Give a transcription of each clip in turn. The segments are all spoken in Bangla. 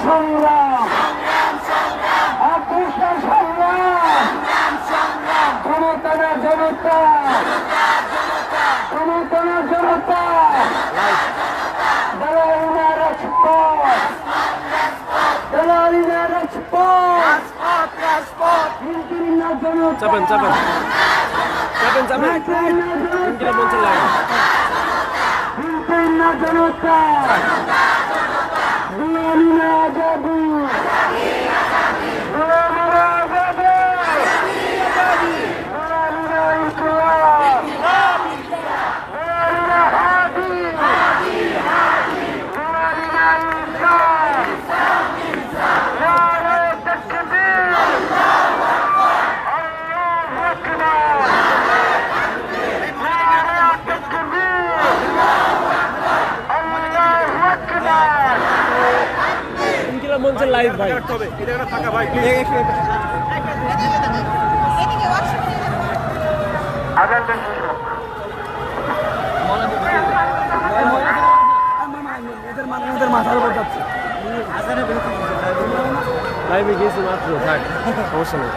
সংগ্রাম আকৃষ্ট সংগ্রাম জনতা না জনতা জনতা না জনতা দালালি না রাজপথ দালালি না রাজপথ হিন্দুর না জনতা চাপেন চাপেন চাপেন চাপেন ইনকিলাব মঞ্চের লাইন হিন্দুর না জনতা দালালি না আজাদি দালালি না আজাদি দালালি না ইনকিলাব দালালি না হাদি দালালি না ইনসাফ নারায়ে তাকবীর আল্লাহু আকবার নারায়ে তাকবীর আল্লাহু আকবার ইনকিলাব মঞ্চের লাইভ ভাই আজান দেন শুরু লাইভে গেছি মাত্র থাক সমস্যা নেই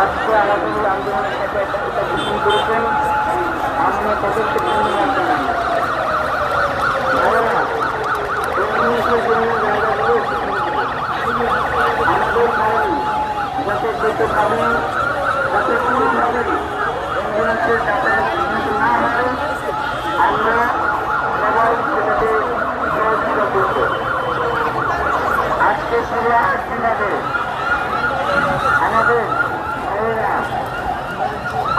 আজকে আমাদের আন্দোলনের সাথে একটা পোষণ করেছেন আমরা তাদেরকে ধন্যবাদ জানাই আমাদের ভাই যাতে যেতে পারেন যাতে কোনোভাবে অ্যাম্বুলেন্সের যাতায়াত না হয় আমরা সবাই সেটাকে সহযোগিতা করব আজকে পুরো 8 দিনাতে আমাদের ভাইয়েরা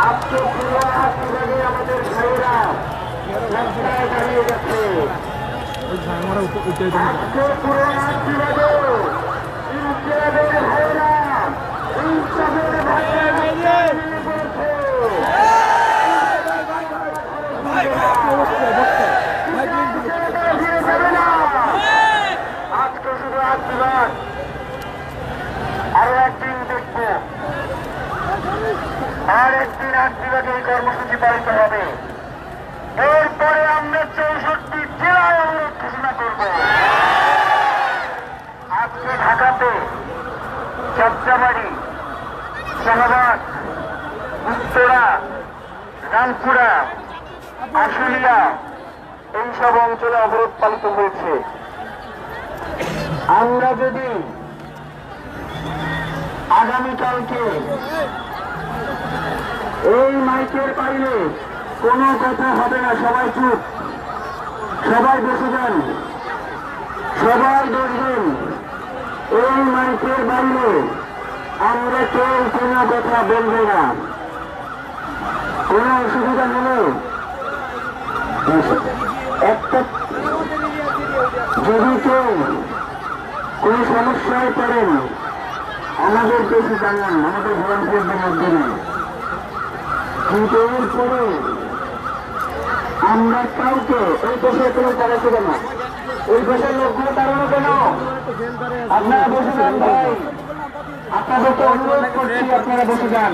আজকে পুরো 8 দিনে আমাদের ভাইয়েরা রাস্তায় দাঁড়িয়ে গেছে আজকে পুরো 8 দিনে ইনকিলাবের ভাইয়েরা ইনসাফের ভাইয়েরা মিলে পড়ছে আজকে শুধু 8 দিন আরো একদিন দেখবো আর একদিন 8 বিভাগে এই কর্মসূচি পালিত হবে এরপরে আমরা 64 জেলায় অবরোধ ঘোষণা করব আজকে ঢাকাতে যাত্রাবাড়ি শাহবাগ উত্তরা রামপুরা আশুলিয়া এইসব অঞ্চলে অবরোধ পালিত হয়েছে আমরা যদি আগামীকালকে এই মাইকের বাইরে কোনো কথা হবে না সবাই চুপ সবাই বসে যান সবাই দেখবেন এই মাইকের বাইরে আমরা কেউ কোনো কথা বলবো না কোনো অসুবিধা হলে একটা যদি কেউ কোনো সমস্যায় পড়েন আমাদের বেশি জানান আমাদের ভলান্টিয়ারদের মাধ্যমে কিন্তু এরপরে আমরা কাউকে ওই দেশের কোনো দাঁড়াতে কেন ওই দেশের লোকগুলো দাঁড়ানো কেন আপনারা বসে যান ভাই আপনাদেরকে অনুরোধ করছি আপনারা বসে যান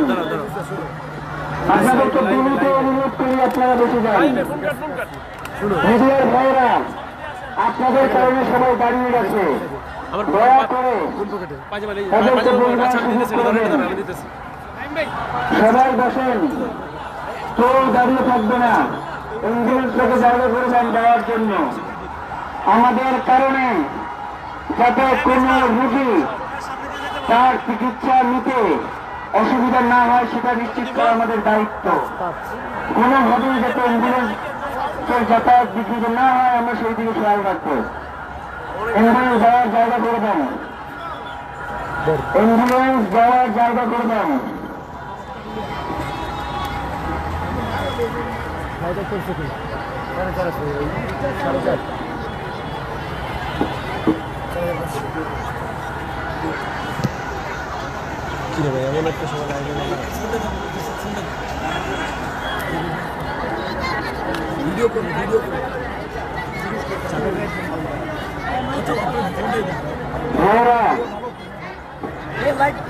আপনাদেরকে বিনীত অনুরোধ করি আপনারা বসে যান মিডিয়ার ভাইরা আপনাদের কারণে সবাই দাঁড়িয়ে গেছে দয়া করে সবাই বসেন কেউ দাঁড়িয়ে থাকবে না অ্যাম্বুলেন্সটাকে জায়গা করে দেন দেওয়ার জন্য আমাদের কারণে যাতে কোনো রোগী তার চিকিৎসা নিতে অসুবিধা না হয় সেটা নিশ্চিত করা আমাদের দায়িত্ব কোনোভাবেই যাতে অ্যাম্বুলেন্সের যাতায়াত বিঘ্নিত না হয় আমরা সেই দিকে খেয়াল রাখবো অ্যাম্বুলেন্স যাওয়ার জায়গা করে দেন অ্যাম্বুলেন্স যাওয়ার জায়গা করে দেন কি রে ভাই এমন একটা সময় ভাইরা